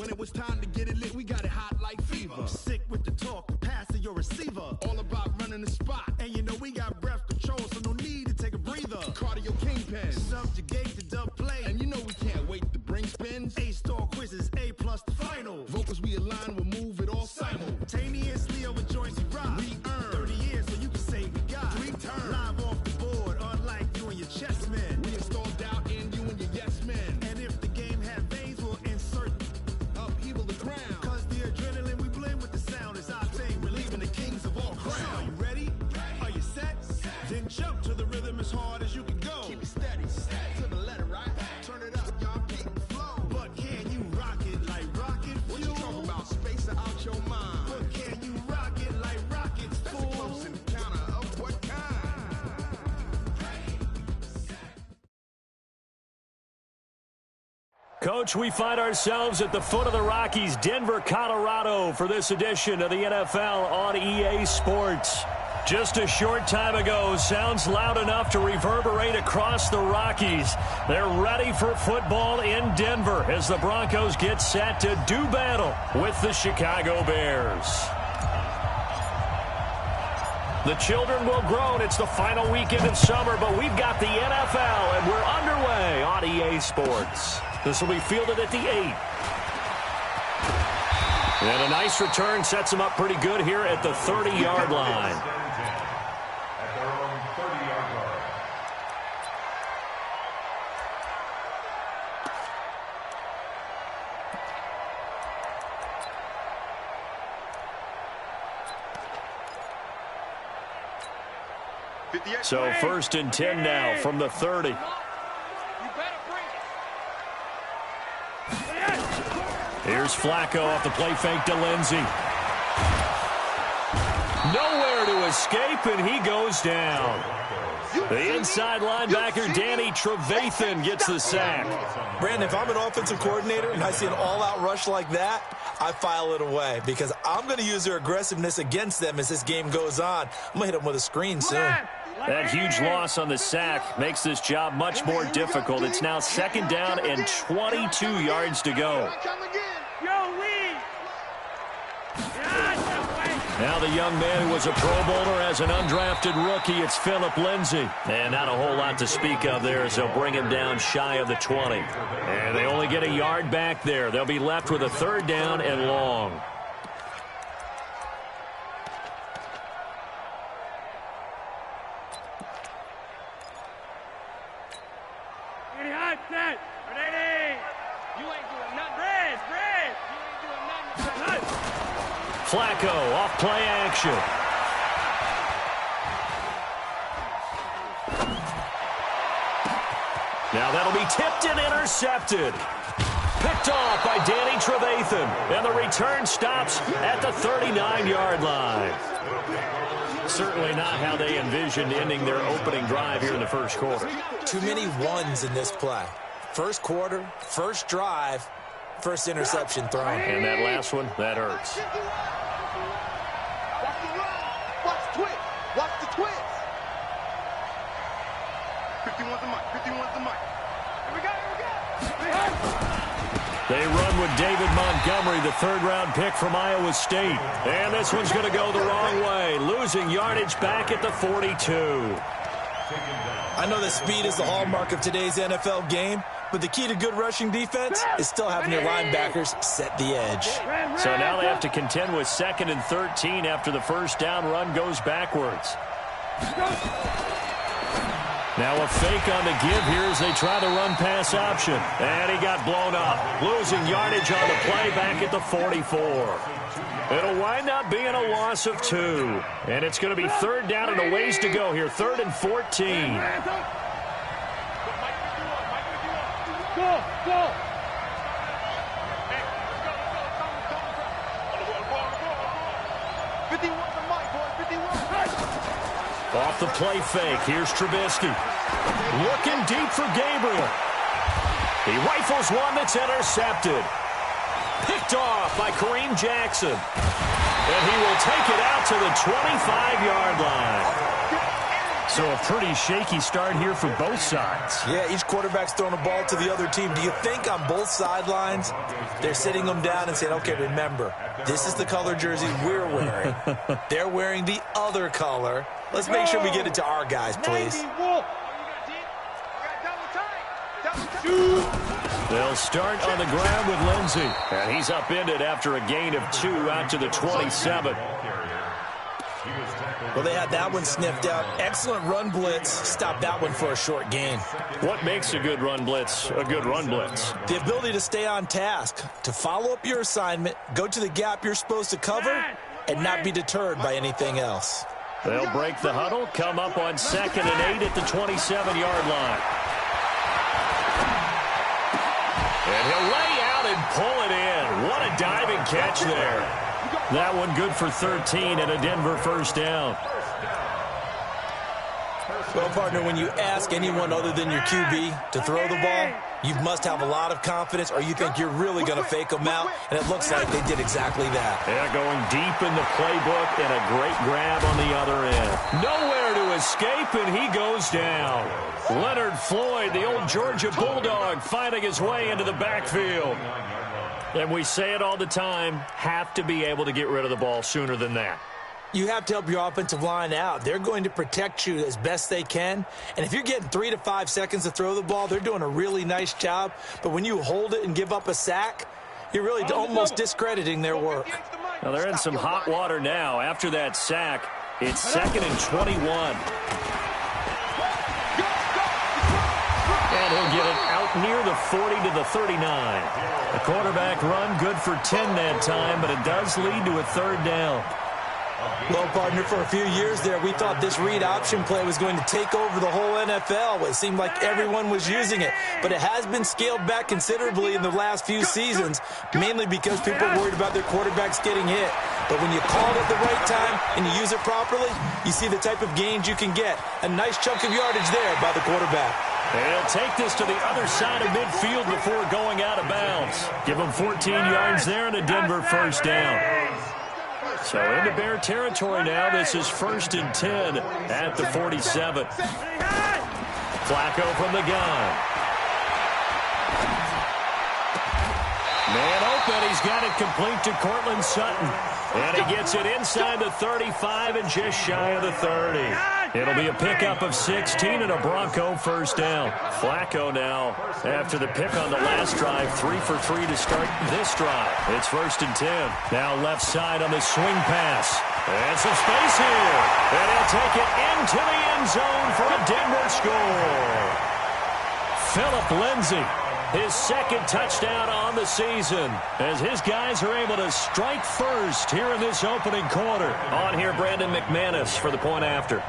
When it was time to get it lit, we got it hot like fever. Sick with the talk, the pass of your receiver. All about running the spot. And you know we got breath control, so no need to take a breather. Cardio kingpin, subjugate the dub play. And you know we can't wait to bring spins. A-star quizzes, A+ the final. Vocals we align, we'll move it all simultaneously over joints we rock. We earn 30 years, so you can say we got 3 turns. Live off the board, unlike you and your chess men. We install doubt in you and your yes men. And if the game had veins, we'll insert upheaval the ground. Cause the adrenaline we blend with the sound is our thing. We're leaving the kings of all crowns. So are you ready? Are you set? Then jump to the rhythm as hard as you can go. Keep it steady, to the letter, right? Turn it up, y'all, keep the flow. But can you rock it like rocket fuel? What you talking about? Space out your mind. But can you rock it like rockets, fool? That's a close encounter of what kind? Coach, we find ourselves at the foot of the Rockies, Denver, Colorado, for this edition of the NFL on EA Sports. Just a short time ago, sounds loud enough to reverberate across the Rockies. They're ready for football in Denver as the Broncos get set to do battle with the Chicago Bears. The children will groan. It's the final weekend of summer, but we've got the NFL, and we're underway on EA Sports. This will be fielded at the 8. And a nice return sets them up pretty good here at the 30-yard line. So 1st and 10 now from the 30. Here's Flacco off the play fake to Lindsey. Nowhere to escape, and he goes down. The inside linebacker, Danny Trevathan, gets the sack. Brandon, if I'm an offensive coordinator and I see an all-out rush like that, I file it away because I'm going to use their aggressiveness against them as this game goes on. I'm going to hit them with a screen soon. That huge loss on the sack makes this job much more difficult. It's now 2nd down and 22 yards to go. Now the young man who was a Pro Bowler as an undrafted rookie, it's Phillip Lindsay. And not a whole lot to speak of there as they'll bring him down shy of the 20. And they only get a yard back there. They'll be left with a 3rd down and long. Flacco off play action. Now that'll be tipped and intercepted. Picked off by Danny Trevathan. And the return stops at the 39-yard line. Certainly not how they envisioned ending their opening drive here in the first quarter. Too many ones in this play. First quarter, first drive, first interception thrown. And that last one, that hurts. Watch the run. Watch the twist. Watch the twist. 51's the mic. 51's the mic. Here we go. Here we go. They run with David Montgomery, the 3rd-round pick from Iowa State. And this one's going to go the wrong way, losing yardage back at the 42. I know that speed is the hallmark of today's NFL game, but the key to good rushing defense is still having your linebackers set the edge. So now they have to contend with 2nd and 13 after the first down run goes backwards. Now a fake on the give here as they try the run-pass option. And he got blown up, losing yardage on the play back at the 44. It'll wind up being a loss of 2. And it's going to be 3rd down and a ways to go here, 3rd and 14. Go. Off the play fake, here's Trubisky. Looking deep for Gabriel. He rifles one that's intercepted. Picked off by Kareem Jackson. And he will take it out to the 25-yard line. So a pretty shaky start here for both sides. Yeah, each quarterback's throwing a ball to the other team. Do you think on both sidelines they're sitting them down and saying, okay, remember, this is the color jersey we're wearing. They're wearing the other color. Let's make sure we get it to our guys, please. They'll start on the ground with Lindsey. And he's upended after a gain of 2 out to the 27. Well, they had that one sniffed out. Excellent run blitz. Stopped that one for a short gain. What makes a good run blitz a good run blitz? The ability to stay on task, to follow up your assignment, go to the gap you're supposed to cover, and not be deterred by anything else. They'll break the huddle, come up on 2nd and 8 at the 27-yard line. And he'll lay out and pull it in. What a diving catch there. That one good for 13 and a Denver first down. Well, partner, when you ask anyone other than your QB to throw the ball, you must have a lot of confidence or you think you're really going to fake them out, and it looks like they did exactly that. Yeah, going deep in the playbook and a great grab on the other end. Nowhere to escape, and he goes down. Leonard Floyd, the old Georgia Bulldog, finding his way into the backfield. And we say it all the time, have to be able to get rid of the ball sooner than that. You have to help your offensive line out. They're going to protect you as best they can. And if you're getting 3 to 5 seconds to throw the ball, they're doing a really nice job. But when you hold it and give up a sack, you're really almost discrediting their work. Now they're in some hot water now. After that sack, it's 2nd and 21. And he'll get it out near the 40 to the 39. The quarterback run good for 10 that time, but it does lead to a 3rd down. Well, partner, for a few years there, we thought this read option play was going to take over the whole NFL. It seemed like everyone was using it, but it has been scaled back considerably in the last few seasons, mainly because people are worried about their quarterbacks getting hit. But when you call it at the right time and you use it properly, you see the type of gains you can get. A nice chunk of yardage there by the quarterback. They'll take this to the other side of midfield before going out of bounds. Give them 14 yards there and a Denver first down. So into Bear territory now. This is 1st and 10 at the 47. Flacco from the gun. Man open. He's got it complete to Cortland Sutton. And he gets it inside the 35 and just shy of the 30. It'll be a pickup of 16 and a Bronco first down. Flacco now, after the pick on the last drive, 3 for 3 to start this drive. It's 1st and 10. Now left side on the swing pass. And some space here. And he'll take it into the end zone for a Denver score. Phillip Lindsay, his 2nd touchdown on the season, as his guys are able to strike first here in this opening quarter. On here, Brandon McManus for the point after.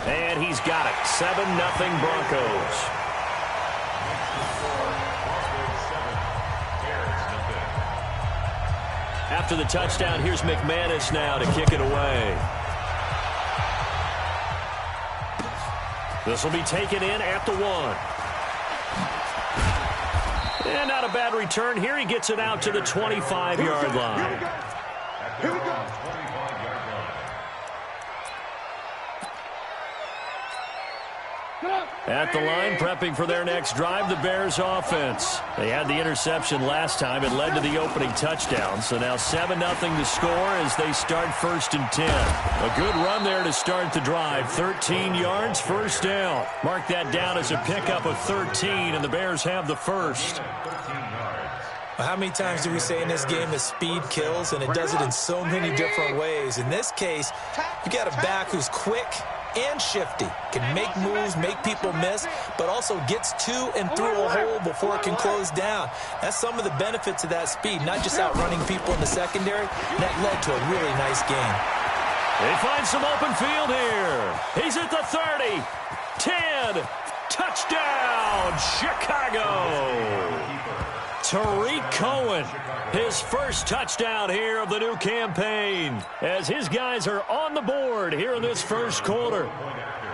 And he's got it. 7-0 Broncos. After the touchdown, here's McManus now to kick it away. This will be taken in at the 1. And not a bad return here. He gets it out to the 25-yard line. Here we go. At the line, prepping for their next drive, the Bears offense. They had the interception last time. It led to the opening touchdown. So now 7-0 to score as they start 1st and 10. A good run there to start the drive. 13 yards, first down. Mark that down as a pickup of 13, and the Bears have the first. Well, how many times do we say in this game that speed kills, and it does it in so many different ways? In this case, you got a back who's quick and shifty, can make moves, make people miss, but also gets to and through a hole before it can close down. That's some of the benefits of that speed, not just outrunning people in the secondary. And that led to a really nice game. They find some open field here. He's at the 30, 10, touchdown, Chicago. Tariq Cohen, his first touchdown here of the new campaign, as his guys are on the board here in this first quarter.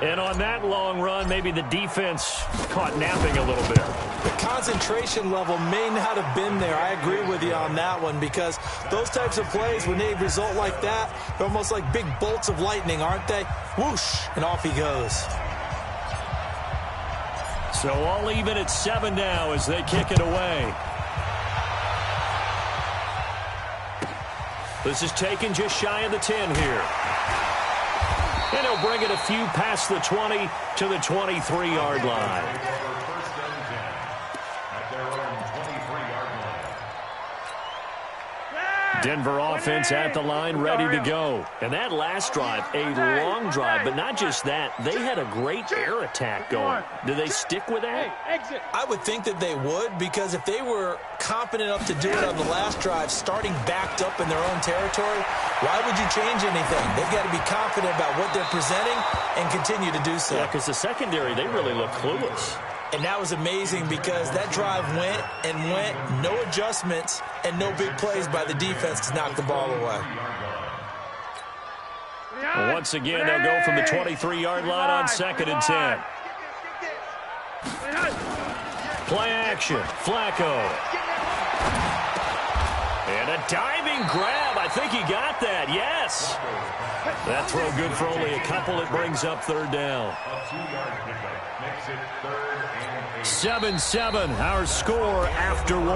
And on that long run, maybe the defense caught napping a little bit. The concentration level may not have been there. I agree with you on that one, because those types of plays, when they result like that, they're almost like big bolts of lightning, aren't they? Whoosh, and off he goes. So all even at 7 now as they kick it away. This is taken just shy of the 10 here. And he'll bring it a few past the 20 to the 23-yard line. Denver offense at the line, ready to go. And that last drive, a long drive, but not just that. They had a great air attack going. Do they stick with that? I would think that they would, because if they were confident enough to do it on the last drive, starting backed up in their own territory, why would you change anything? They've got to be confident about what they're presenting and continue to do so. Yeah, because the secondary, they really look clueless. And that was amazing, because that drive went and went, no adjustments, and no big plays by the defense to knock the ball away. Well, once again, they'll go from the 23-yard line on 2nd and 10. Play action, Flacco. And a diving grab. I think he got that, yes. That throw good for only a couple. It brings up 3rd down. 7-7, our score after 1.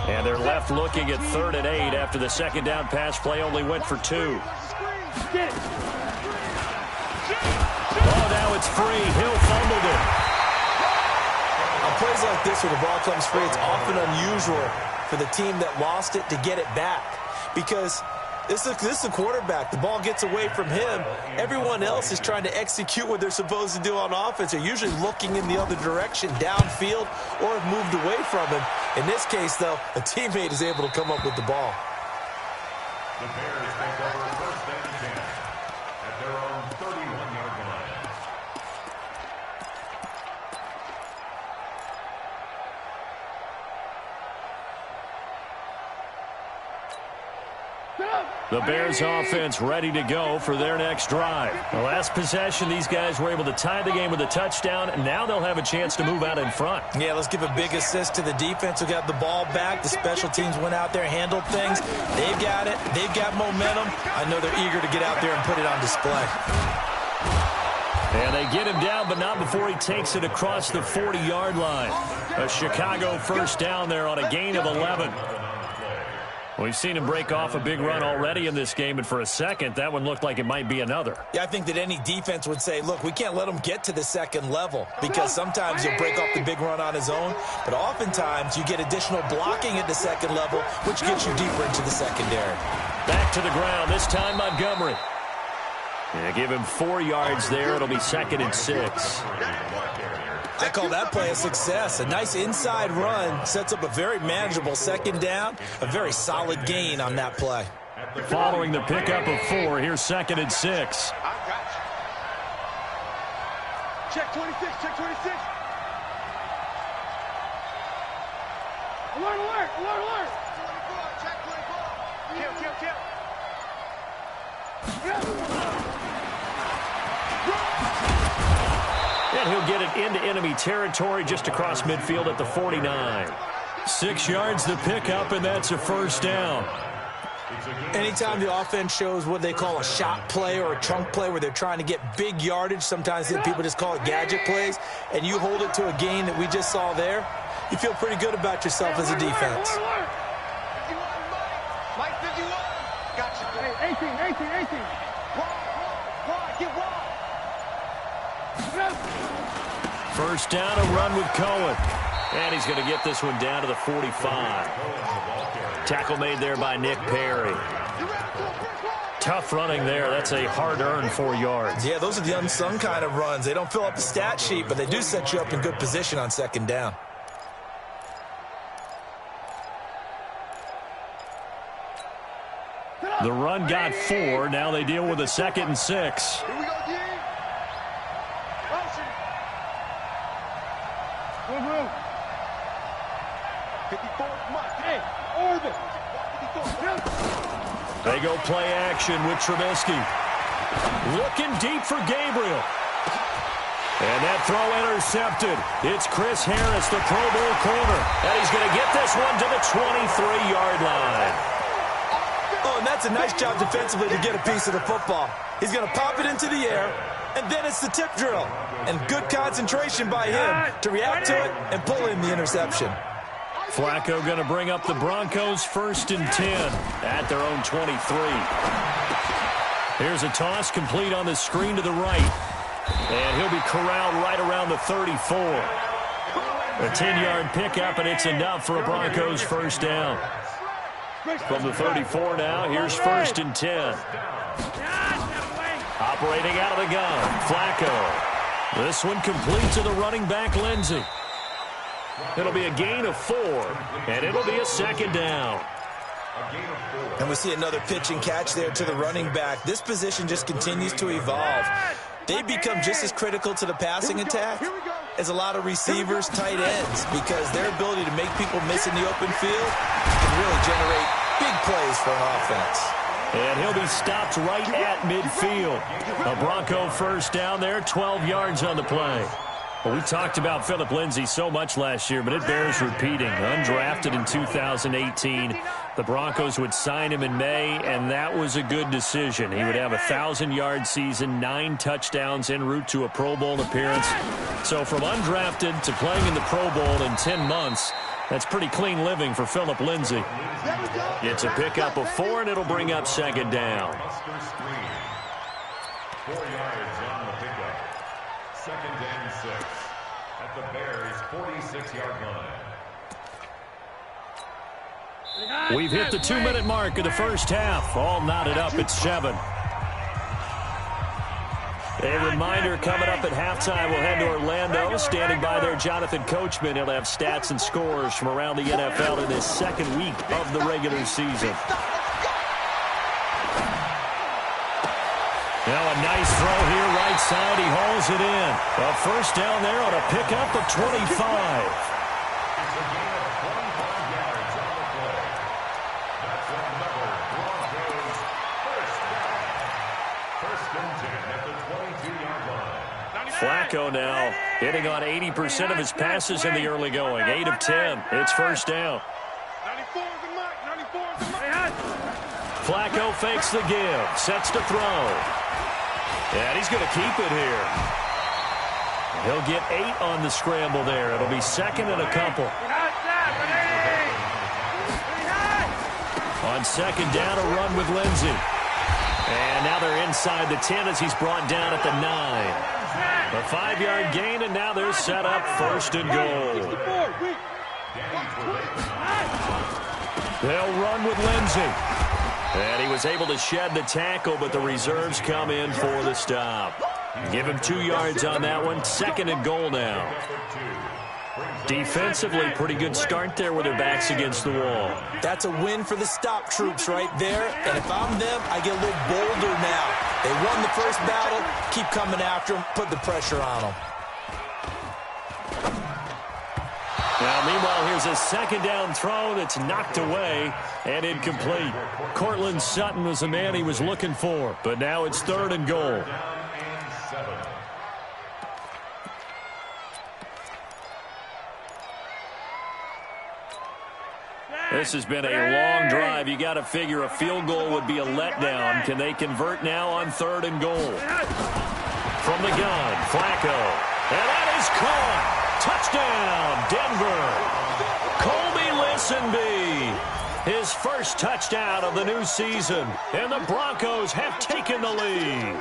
And they're left looking at 3rd and 8 after the 2nd down pass play only went for 2. Oh, now it's free. Hill fumbled it. On plays like this where the ball comes free, it's often unusual for the team that lost it to get it back, because this is a quarterback. The ball gets away from him. Everyone else is trying to execute what they're supposed to do on offense. They're usually looking in the other direction, downfield, or have moved away from him. In this case, though, a teammate is able to come up with the ball. The Bears take over 1st and 10 at their own 31-yard line. The Bears offense ready to go for their next drive. The last possession, these guys were able to tie the game with a touchdown, and now they'll have a chance to move out in front. Yeah, let's give a big assist to the defense who got the ball back. The special teams went out there, handled things. They've got it. They've got momentum. I know they're eager to get out there and put it on display. And they get him down, but not before he takes it across the 40-yard line. A Chicago 1st down there on a gain of 11. We've seen him break off a big run already in this game, and for a second, that one looked like it might be another. Yeah, I think that any defense would say, look, we can't let him get to the 2nd level, because sometimes he'll break off the big run on his own, but oftentimes you get additional blocking at the 2nd level, which gets you deeper into the secondary. Back to the ground, this time Montgomery. Yeah, give him 4 yards there. It'll be 2nd and 6. I call that play a success. A nice inside run sets up a very manageable 2nd down. A very solid gain on that play. Following the pickup of 4, here's 2nd and 6. I got you. Check 26, check 26. Alert, alert, alert, alert. 24, check 24. Kill, kill, kill. And he'll get it into enemy territory just across midfield at the 49. 6 yards the pickup, and that's a 1st down. Anytime the offense shows what they call a shot play or a chunk play where they're trying to get big yardage, sometimes people just call it gadget plays, and you hold it to a gain that we just saw there, you feel pretty good about yourself as a defense. 51, Mike 51. Gotcha. Hey, 18. Wide, get wide. 1st down, a run with Cohen. And he's going to get this one down to the 45. Tackle made there by Nick Perry. Tough running there. That's a hard-earned 4 yards. Yeah, those are the unsung kind of runs. They don't fill up the stat sheet, but they do set you up in good position on 2nd down. The run got 4. Now they deal with a 2nd and 6. Here we go, D. Motion. Move. 54, Mike. Hey. They go play action with Trubisky. Looking deep for Gabriel. And that throw intercepted. It's Chris Harris, the Pro Bowl corner. And he's going to get this one to the 23-yard line. Oh, and that's a nice job defensively to get a piece of the football. He's going to pop it into the air, and then it's the tip drill. And good concentration by him to react to it and pull in the interception. Flacco going to bring up the Broncos 1st and 10 at their own 23. Here's a toss complete on the screen to the right. And he'll be corralled right around the 34. A 10-yard pickup, and it's enough for a Broncos 1st down. From the 34 now, here's 1st and 10. Operating out of the gun, Flacco. This one complete to the running back, Lindsey. It'll be a gain of 4, and it'll be a 2nd down. And we see another pitch and catch there to the running back. This position just continues to evolve. They become just as critical to the passing attack as a lot of receivers, tight ends, because their ability to make people miss in the open field can really generate big plays for an offense. And he'll be stopped right at midfield. A Bronco 1st down there, 12 yards on the play. Well, we talked about Philip Lindsay so much last year, but it bears repeating. Undrafted in 2018. The Broncos would sign him in May, and that was a good decision. He would have a 1,000-yard season, 9 touchdowns en route to a Pro Bowl appearance. So from undrafted to playing in the Pro Bowl in 10 months, that's pretty clean living for Philip Lindsay. It's a pickup of 4, and it'll bring up 2nd down. 4 yards on the pickup. 2nd and 6 at the Bears' 46-yard line. We've hit the 2-minute mark of the 1st half. All knotted up at 7. A reminder, coming up at halftime, we'll head to Orlando. Standing by there, Jonathan Coachman. He'll have stats and scores from around the NFL in his 2nd week of the regular season. Now a nice throw here, right side. He hauls it in. A 1st down there on a pickup of 25. Flacco now hitting on 80% of his passes in the early going. 8 of 10. It's 1st down. Flacco fakes the give. Sets to throw. And he's going to keep it here. He'll get 8 on the scramble there. It'll be 2nd and a couple. On 2nd down, a run with Lindsey. And now they're inside the 10 as he's brought down at the 9. A 5-yard gain, and now they're set up 1st and goal. They'll run with Lindsey. And he was able to shed the tackle, but the reserves come in for the stop. Give him 2 yards on that one. 2nd and goal now. Defensively, pretty good start there with their backs against the wall. That's a win for the stop troops right there. And if I'm them, I get a little bolder now. They won the 1st battle. Keep coming after them. Put the pressure on them. Now, meanwhile, here's a 2nd down throw that's knocked away and incomplete. Cortland Sutton was the man he was looking for, but now it's 3rd and goal. This has been a long drive. You got to figure a field goal would be a letdown. Can they convert now on 3rd and goal? From the gun, Flacco. And that is caught. Touchdown, Denver. Colby Listenbee. His 1st touchdown of the new season. And the Broncos have taken the lead.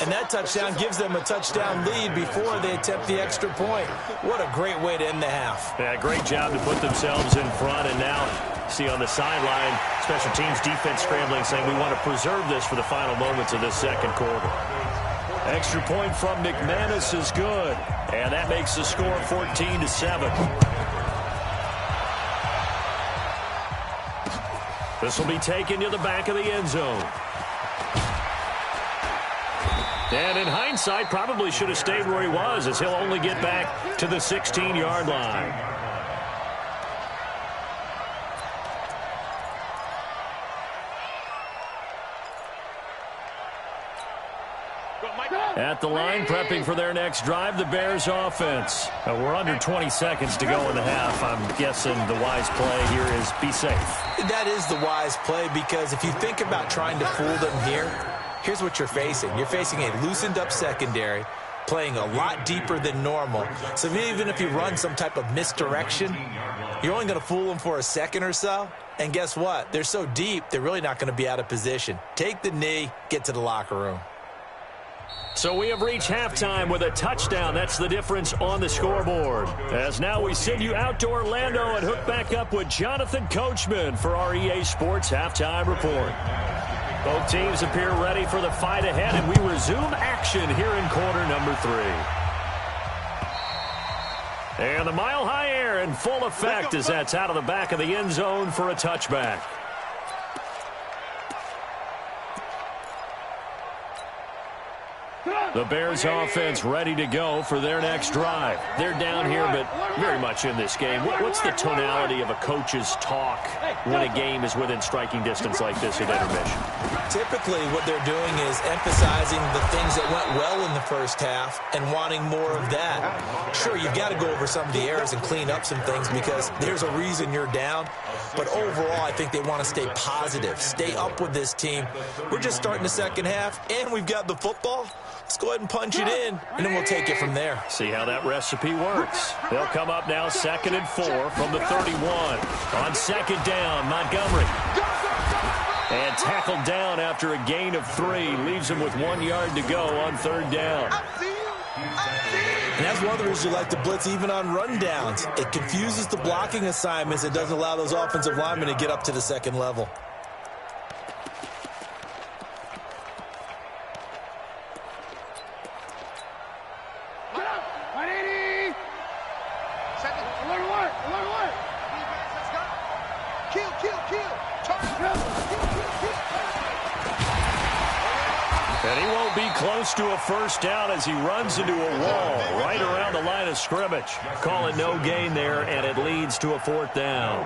And that touchdown gives them a touchdown lead before they attempt the extra point. What a great way to end the half. Yeah, great job to put themselves in front. And now, see on the sideline, special teams defense scrambling, saying we want to preserve this for the final moments of this 2nd quarter. Extra point from McManus is good. And that makes the score 14-7. This will be taken to the back of the end zone. And in hindsight, probably should have stayed where he was, as he'll only get back to the 16-yard line. At the line, prepping for their next drive, the Bears offense. We're under 20 seconds to go in the half. I'm guessing the wise play here is be safe. That is the wise play, because if you think about trying to fool them here, here's what you're facing. You're facing a loosened up secondary, playing a lot deeper than normal. So even if you run some type of misdirection, you're only going to fool them for a second or so. And guess what? They're so deep, they're really not going to be out of position. Take the knee, get to the locker room. So we have reached halftime with a touchdown. That's the difference on the scoreboard. As now we send you out to Orlando and hook back up with Jonathan Coachman for our EA Sports Halftime Report. Both teams appear ready for the fight ahead, and we resume action here in quarter number 3. And the mile-high air in full effect as that's out of the back of the end zone for a touchback. The Bears offense ready to go for their next drive. They're down here, but very much in this game. What's the tonality of a coach's talk when a game is within striking distance like this at intermission? Typically, what they're doing is emphasizing the things that went well in the first half and wanting more of that. Sure, you've got to go over some of the errors and clean up some things because there's a reason you're down. But overall, I think they want to stay positive, stay up with this team. We're just starting the second half, and we've got the football. Let's go ahead and punch it in, and then we'll take it from there. See how that recipe works. They'll come up now 2nd and 4 from the 31. On second down, Montgomery. And tackled down after a gain of 3. Leaves him with 1 yard to go on 3rd down. And that's one of the reasons you like to blitz even on rundowns. It confuses the blocking assignments. It doesn't allow those offensive linemen to get up to the second level. And he won't be close to a first down as he runs into a wall right around the line of scrimmage. Call it no gain there, and it leads to a 4th down.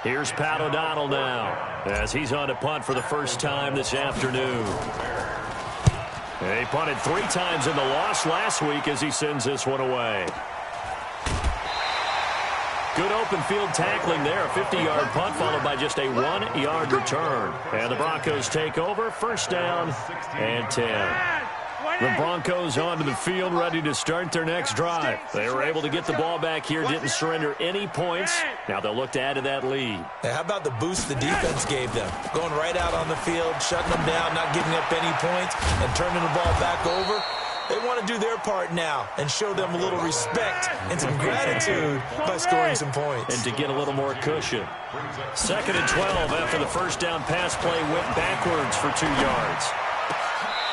Here's Pat O'Donnell now as he's on to punt for the first time this afternoon. He punted 3 times in the loss last week as he sends this one away. Good open field tackling there. A 50-yard punt followed by just a 1-yard return. And the Broncos take over. First down and 10. The Broncos onto the field ready to start their next drive. They were able to get the ball back here, didn't surrender any points. Now they'll look to add to that lead. Now, how about the boost the defense gave them? Going right out on the field, shutting them down, not giving up any points, and turning the ball back over. They want to do their part now and show them a little respect and some gratitude by scoring some points. And to get a little more cushion. 2nd and 12 after the first down pass play went backwards for 2 yards.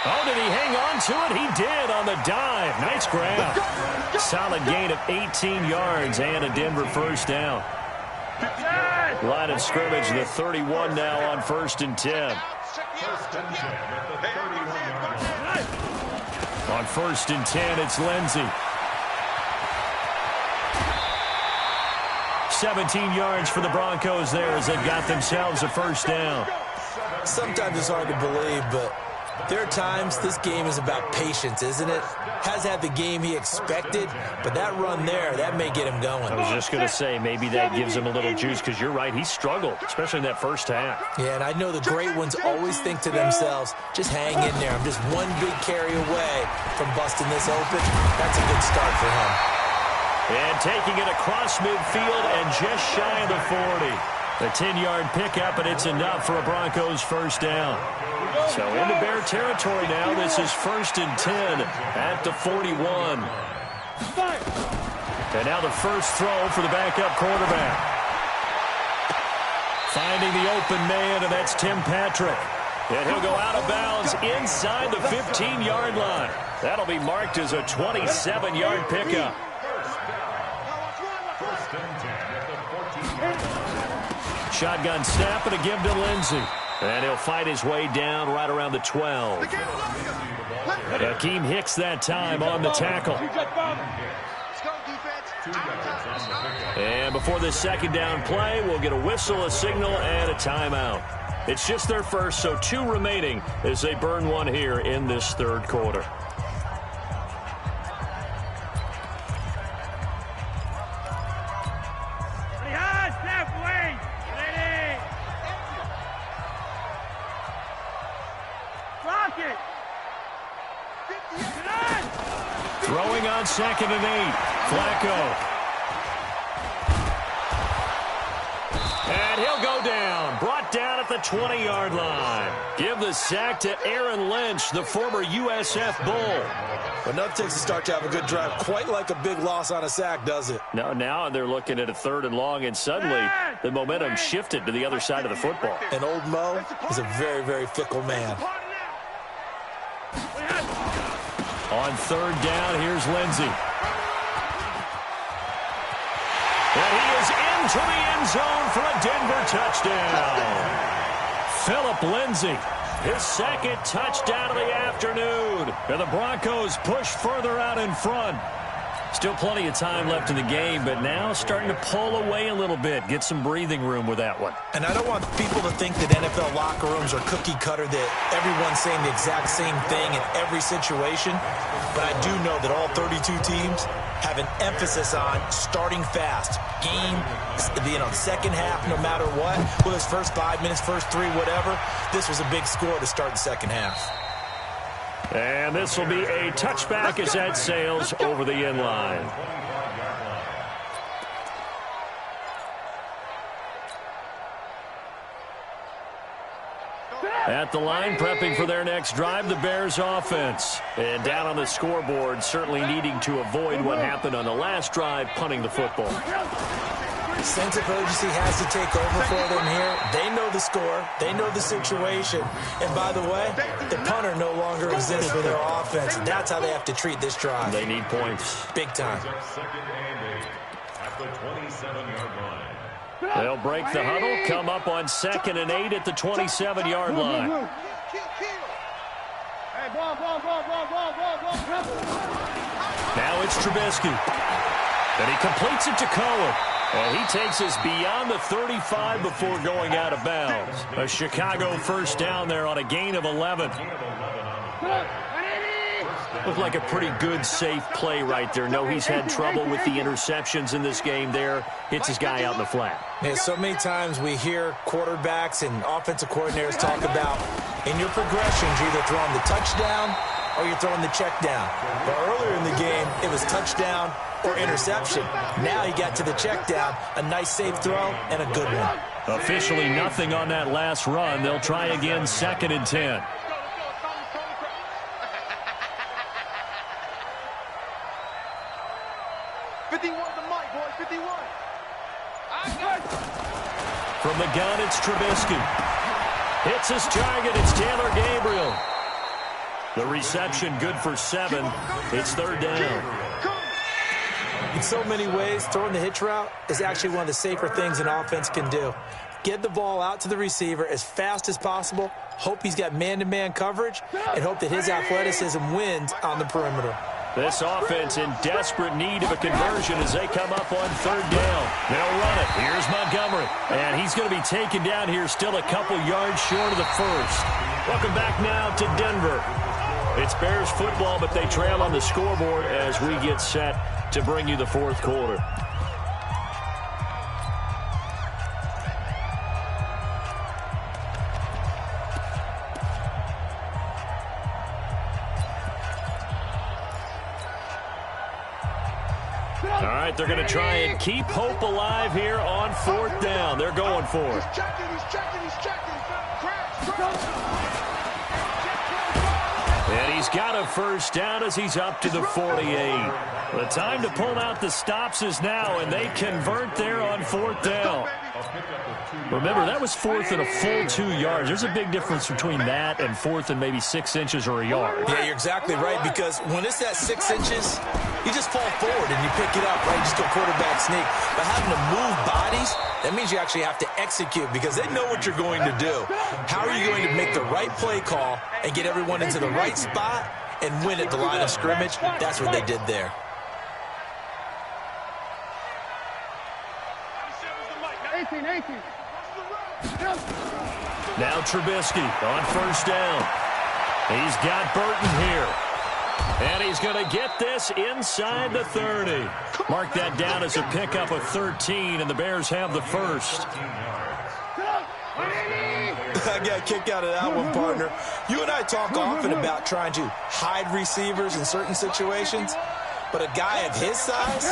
Oh, did he hang on to it? He did on the dive. Nice grab. Solid gain of 18 yards and a Denver first down. Line of scrimmage, the 31 now on 1st and 10. On 1st and 10, it's Lindsey. 17 yards for the Broncos there as they've got themselves a first down. Sometimes it's hard to believe, but there are times this game is about patience, isn't it? Has had the game he expected, but that run there, that may get him going. I was just going to say, maybe that gives him a little juice because you're right, he struggled, especially in that first half. Yeah, and I know the great ones always think to themselves, just hang in there. I'm just one big carry away from busting this open. That's a good start for him. And taking it across midfield and just shy of the 40. The 10-yard pickup, and it's enough for a Broncos first down. So into Bear territory now. This is 1st and 10 at the 41. And now the first throw for the backup quarterback. Finding the open man, and that's Tim Patrick. And he'll go out of bounds inside the 15-yard line. That'll be marked as a 27-yard pickup. Shotgun snap and a give to Lindsey. And he'll fight his way down right around the 12. Akeem Hicks that time on the tackle. And before this second down play, we'll get a whistle, a signal, and a timeout. It's just their first, so 2 remaining as they burn one here in this third quarter. Throwing on 2nd and 8. Flacco. And he'll go down. Brought down at the 20-yard line. Give the sack to Aaron Lynch, the former USF Bull. But nothing takes a start to have a good drive. Quite like a big loss on a sack, does it? No, now they're looking at a 3rd and long, and suddenly the momentum shifted to the other side of the football. And old Mo is a very, very fickle man. On 3rd down, here's Lindsey. And he is into the end zone for a Denver touchdown. Phillip Lindsey, his 2nd touchdown of the afternoon. And the Broncos push further out in front. Still plenty of time left in the game, but now starting to pull away a little bit. Get some breathing room with that one. And I don't want people to think that NFL locker rooms are cookie cutter, that everyone's saying the exact same thing in every situation. But I do know that all 32 teams have an emphasis on starting fast. Game, second half, no matter what. Whether it's first 5 minutes, first 3, whatever. This was a big score to start the second half. And this will be a touchback as that sails over the end line. At the line, prepping for their next drive, the Bears offense. And down on the scoreboard, certainly needing to avoid what happened on the last drive, punting the football. Sense of urgency has to take over for them here. They know the score. They know the situation. And by the way, the punter no longer exists for their offense. That's how they have to treat this drive. They need points. Big time. At the 27-yard line. They'll break the huddle, come up on 2nd and 8 at the 27-yard line. Now it's Trubisky. And he completes it to Cohen. And he takes us beyond the 35 before going out of bounds. A Chicago first down there on a gain of 11. Looked like a pretty good, safe play right there. No, he's had trouble with the interceptions in this game there. Hits his guy out in the flat. Yeah, so many times we hear quarterbacks and offensive coordinators talk about, in your progressions, you're either throwing the touchdown or you're throwing the check down. But earlier in the game, it was touchdown or interception. Now he got to the check down, a nice safe throw, and a good one. Officially nothing on that last run. They'll try again, 2nd and 10. From the gun, it's Trubisky. Hits his target. It's Taylor Gabriel. The reception good for 7. It's 3rd down. In so many ways, throwing the hitch route is actually one of the safer things an offense can do. Get the ball out to the receiver as fast as possible, hope he's got man-to-man coverage, and hope that his athleticism wins on the perimeter. This offense in desperate need of a conversion as they come up on 3rd down. They'll run it. Here's Montgomery. And he's going to be taken down here still a couple yards short of the first. Welcome back now to Denver. It's Bears football, but they trail on the scoreboard as we get set to bring you the 4th quarter. All right, they're going to try and keep hope alive here on 4th down. They're going for it. And he's got a first down as he's up to the 48. The time to pull out the stops is now, and they convert there on 4th down. Remember, that was 4th and a full 2 yards. There's a big difference between that and 4th and maybe 6 inches or a yard. Yeah, you're exactly right, because when it's that 6 inches, you just fall forward and you pick it up, right? You just go quarterback sneak. But having to move bodies, that means you actually have to execute because they know what you're going to do. How are you going to make the right play call and get everyone into the right spot and win at the line of scrimmage? That's what they did there. Now Trubisky on first down. He's got Burton here. And he's going to get this inside the 30. Mark that down as a pickup of 13, and the Bears have the first. I got a kick out of that one, partner. You and I talk often about trying to hide receivers in certain situations, but a guy of his size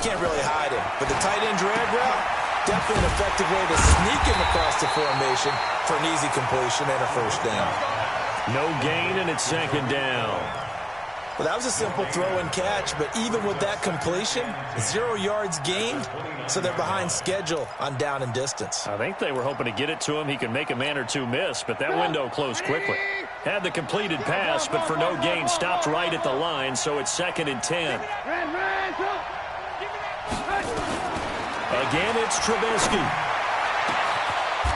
can't really hide him. But the tight end drag route, definitely an effective way to sneak him across the formation for an easy completion and a first down. No gain, and it's second down. Well, that was a simple throw and catch, but even with that completion, 0 yards gained, so they're behind schedule on down and distance. I think they were hoping to get it to him. He could make a man or two miss, but that window closed quickly. Had the completed pass, but for no gain, stopped right at the line, so it's 2nd and 10. Again, it's Trubisky.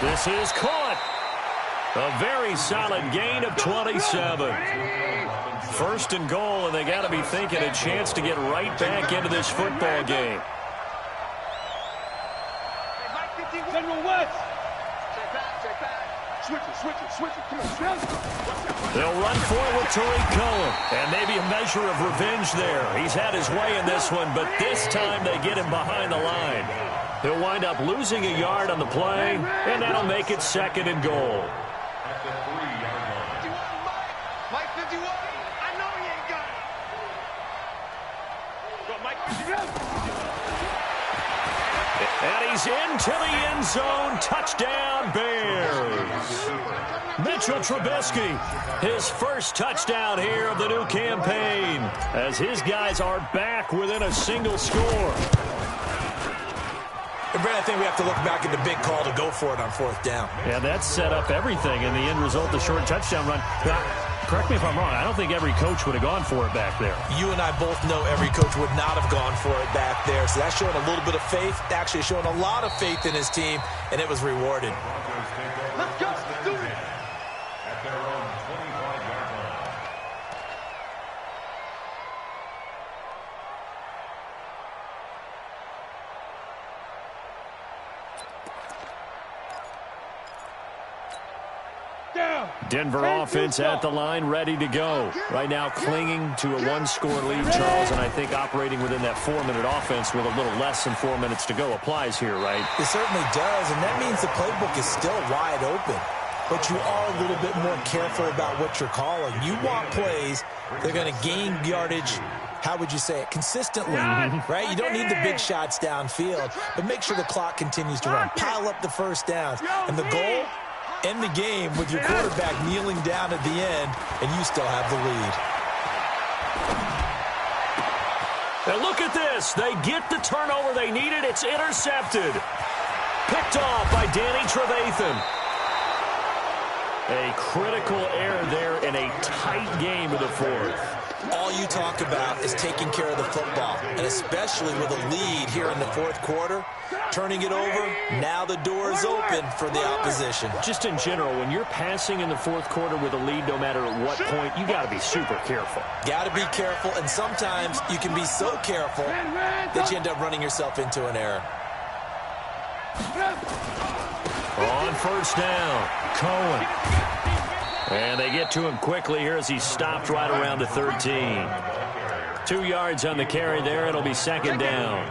This is caught. A very solid gain of 27. 1st and goal, and they got to be thinking a chance to get right back into this football game. They'll run forward to Tariq Cohen, and maybe a measure of revenge there. He's had his way in this one, but this time they get him behind the line. He'll wind up losing a yard on the play, and that'll make it 2nd and goal. And he's into the end zone. Touchdown, Bears. Mitchell Trubisky, his first touchdown here of the new campaign, as his guys are back within a single score. And Brad, I think we have to look back at the big call to go for it on 4th down. Yeah, that set up everything in the end result, the short touchdown run. Correct me if I'm wrong, I don't think every coach would have gone for it back there. You and I both know every coach would not have gone for it back there. So that's showing a little bit of faith, actually showing a lot of faith in his team, and it was rewarded. Let's go. Do it. At their own 25-yard line. Denver offense at the line, ready to go. Right now clinging to a 1-score lead, Charles, and I think operating within that 4-minute offense with a little less than 4 minutes to go applies here, right? It certainly does, and that means the playbook is still wide open. But you are a little bit more careful about what you're calling. You want plays that are going to gain yardage, how would you say it, consistently, right? You don't need the big shots downfield, but make sure the clock continues to run. Pile up the first downs. And the goal, end the game with your quarterback kneeling down at the end, and you still have the lead. And look at this. They get the turnover they needed. It's intercepted. Picked off by Danny Trevathan. A critical error there in a tight game of the 4th. All you talk about is taking care of the football, and especially with a lead here in the 4th quarter, turning it over, now the door is open for the opposition. Just in general, when you're passing in the 4th quarter with a lead, no matter at what point, you got to be super careful. Got to be careful, and sometimes you can be so careful that you end up running yourself into an error. On first down, Cohen. And they get to him quickly here as he stopped right around the 13. 2 yards on the carry there. It'll be 2nd down.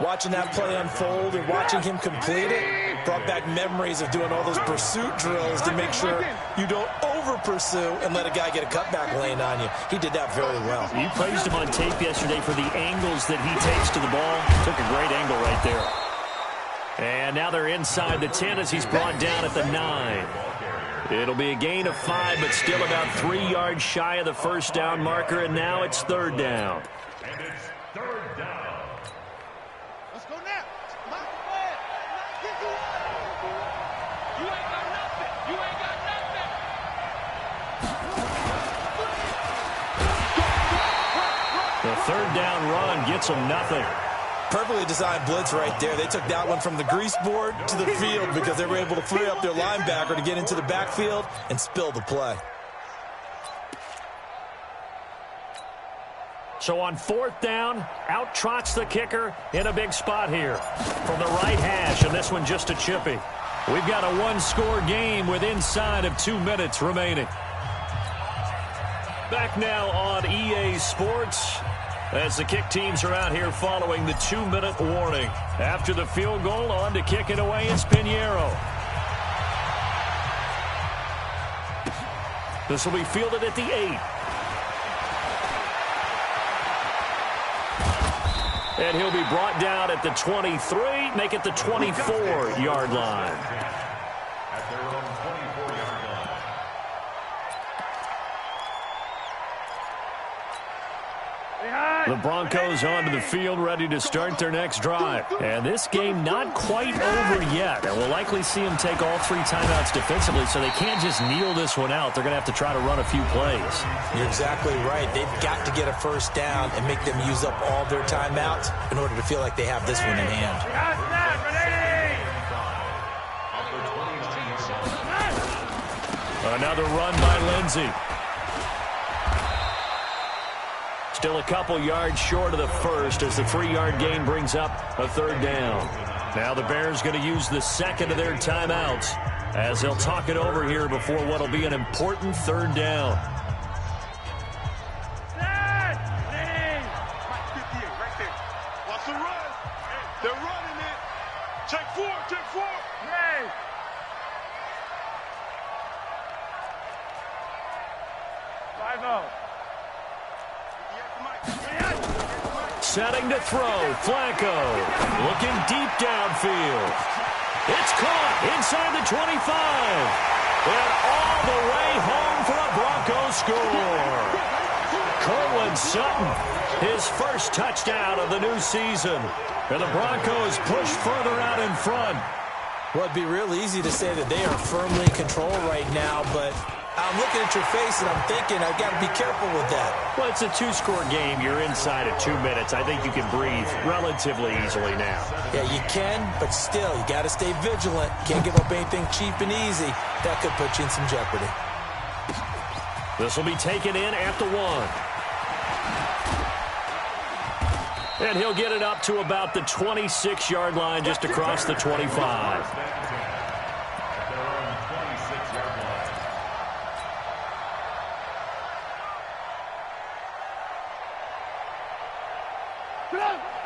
Watching that play unfold and watching him complete it brought back memories of doing all those pursuit drills to make sure you don't over-pursue and let a guy get a cutback lane on you. He did that very well. You praised him on tape yesterday for the angles that he takes to the ball. Took a great angle right there. And now they're inside the 10 as he's brought down at the 9. It'll be a gain of 5, but still about 3 yards shy of the first down marker, and now it's 3rd down. And it's 3rd down. Let's go now. You ain't got nothing. You ain't got nothing. The 3rd down run gets him nothing. Perfectly designed blitz right there. They took that one from the grease board to the field because they were able to free up their linebacker to get into the backfield and spill the play. So on 4th down, out trots the kicker in a big spot here from the right hash, and this one just a chippy. We've got a one-score game with inside of 2 minutes remaining. Back now on EA Sports as the kick teams are out here following the 2-minute warning. After the field goal, on to kick it away, it's Pinheiro. This will be fielded at the 8. And he'll be brought down at the 23, make it the 24-yard line. At their own 24-yard line. The Broncos onto the field, ready to start their next drive. And this game not quite over yet. And we'll likely see them take all 3 timeouts defensively, so they can't just kneel this one out. They're going to have to try to run a few plays. You're exactly right. They've got to get a first down and make them use up all their timeouts in order to feel like they have this one in hand. Another run by Lindsey. Still a couple yards short of the first as the 3-yard gain brings up a 3rd down. Now the Bears going to use the second of their timeouts as they'll talk it over here before what will be an important 3rd down. Watch the run. They're running it. Check 4. Hey. Setting to throw, Flacco, looking deep downfield. It's caught inside the 25. And all the way home for a Broncos score. Cortland Sutton, his first touchdown of the new season. And the Broncos push further out in front. Well, it'd be real easy to say that they are firmly in control right now, but I'm looking at your face and I'm thinking I've got to be careful with that. Well, it's a 2-score game. You're inside of 2 minutes. I think you can breathe relatively easily now. Yeah, you can, but still, you got to stay vigilant. Can't give up anything cheap and easy. That could put you in some jeopardy. This will be taken in at the 1. And he'll get it up to about the 26-yard line just across the 25.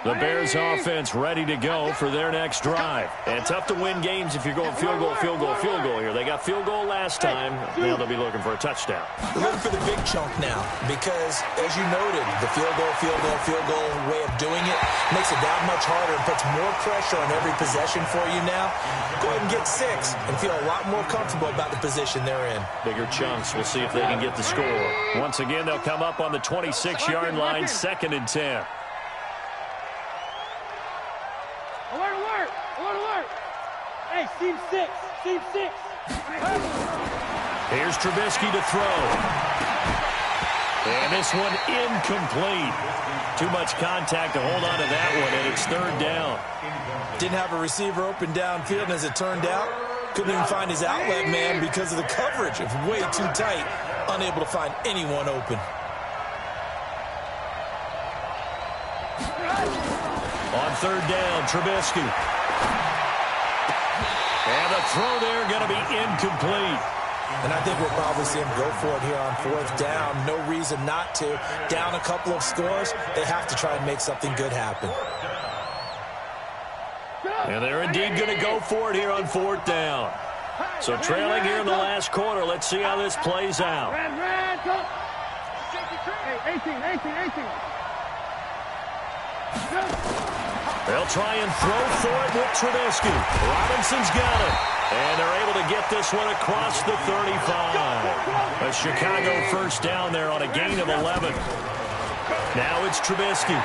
The Bears offense ready to go for their next drive. And tough to win games if you're going field goal here. They got field goal last time. Now they'll be looking for a touchdown. They're looking for the big chunk now because, as you noted, the field goal way of doing it makes it that much harder and puts more pressure on every possession for you now. Go ahead and get 6 and feel a lot more comfortable about the position they're in. Bigger chunks. We'll see if they can get the score. Once again, they'll come up on the 26-yard line, 2nd and 10. Hey, Team 6. Here's Trubisky to throw. And this one incomplete. Too much contact to hold on to that one, and it's 3rd down. Didn't have a receiver open downfield, and as it turned out, couldn't even find his outlet man because of the coverage. It was way too tight, unable to find anyone open. On 3rd down, Trubisky. And the throw there going to be incomplete. And I think we'll probably see him go for it here on 4th down. No reason not to. Down a couple of scores, they have to try and make something good happen. And they're indeed going to go for it here on 4th down. So trailing here in the last quarter. Let's see how this plays out. Hey, 18. They'll try and throw for it with Trubisky. Robinson's got it. And they're able to get this one across the 35. A Chicago first down there on a gain of 11. Now it's Trubisky.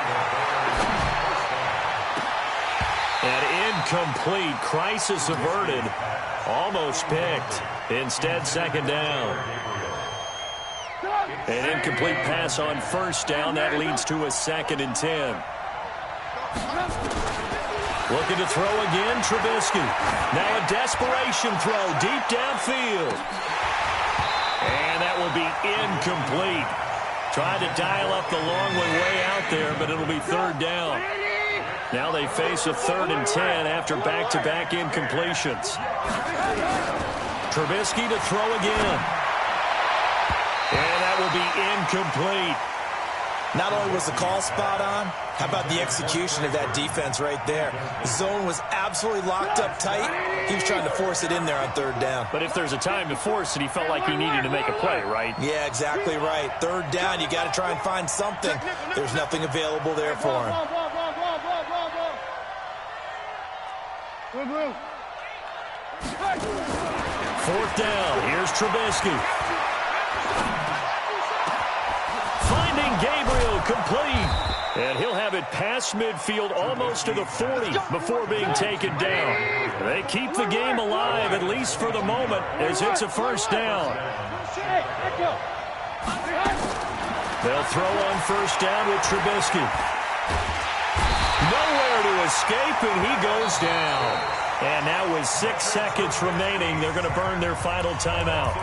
And incomplete. Crisis averted. Almost picked. Instead, 2nd down. An incomplete pass on 1st down. That leads to a 2nd and 10. Looking to throw again, Trubisky. Now a desperation throw deep downfield. And that will be incomplete. Tried to dial up the long one way out there, but it'll be third down. Now they face a 3rd and 10 after back-to-back incompletions. Trubisky to throw again. And that will be incomplete. Not only was the call spot on, how about the execution of that defense right there? The zone was absolutely locked up tight. He was trying to force it in there on 3rd down. But if there's a time to force it, he felt like he needed to make a play, right? Yeah, exactly right. 3rd down, you got to try and find something. There's nothing available there for him. Fourth down. Here's Trubisky. Finding Gabriel, complete. And he'll have it past midfield almost to the 40 before being taken down. They keep the game alive, at least for the moment, as it's a 1st down. They'll throw on 1st down with Trubisky. Nowhere to escape, and he goes down. And now with 6 seconds remaining, they're going to burn their final timeout.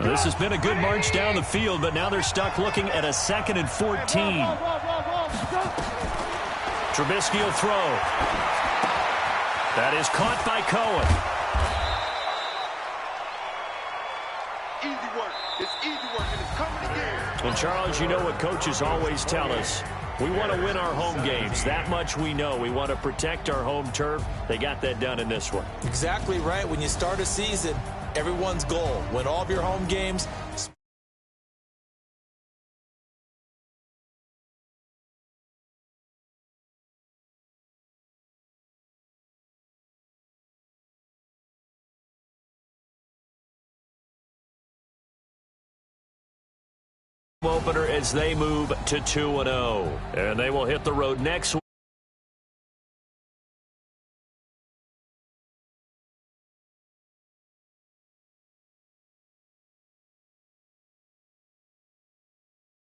This has been a good march down the field, but now they're stuck looking at a 2nd and 14. Trubisky will throw. That is caught by Cohen. Easy work. It's easy work, and it's coming again. And, Charles, you know what coaches always tell us. We want to win our home games. That much we know. We want to protect our home turf. They got that done in this one. Exactly right. When you start a season, everyone's goal, win all of your home games. Opener as they move to 2-0. And they will hit the road next week.